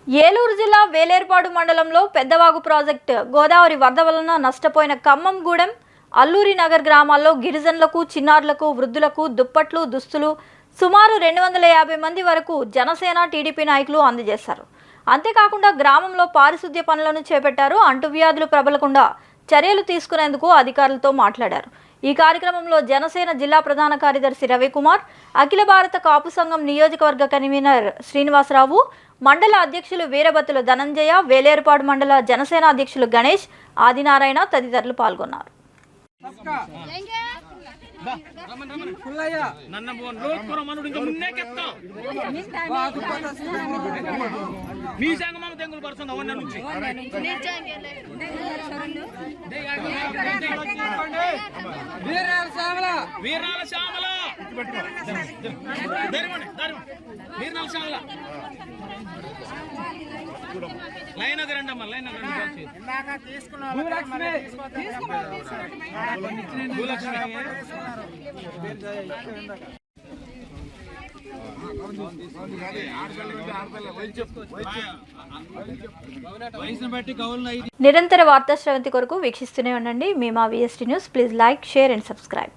ఏలూరు జిల్లా వేలేర్పాడు మండలంలో పెద్దవాగు ప్రాజెక్టు గోదావరి వరద వలన నష్టపోయిన ఖమ్మంగూడెం, అల్లూరి నగర్ గ్రామాల్లో గిరిజనులకు, చిన్నారులకు, వృద్ధులకు దుప్పట్లు, దుస్తులు సుమారు 250 మంది వరకు జనసేన, టీడీపీ నాయకులు అందజేశారు. అంతేకాకుండా గ్రామంలో పారిశుద్ధ్య పనులను చేపట్టారు. అంటువ్యాధులు ప్రబలకుండా చర్యలు తీసుకునేందుకు అధికారులతో మాట్లాడారు. ఈ కార్యక్రమంలో జనసేన జిల్లా ప్రధాన కార్యదర్శి రవికుమార్, అఖిల భారత కాపు సంఘం నియోజకవర్గ కన్వీనర్ శ్రీనివాసరావు, మండల అధ్యక్షులు వీరబత్తుల ధనంజయ, వేలేరుపాడు మండల జనసేన అధ్యక్షులు గణేష్, ఆదినారాయణ తదితరులు పాల్గొన్నారు. నిరంతర వార్తా శ్రవంతి కొరకు వీక్షిస్తూనే ఉండండి. మీ మా VST news. Please like, share and subscribe.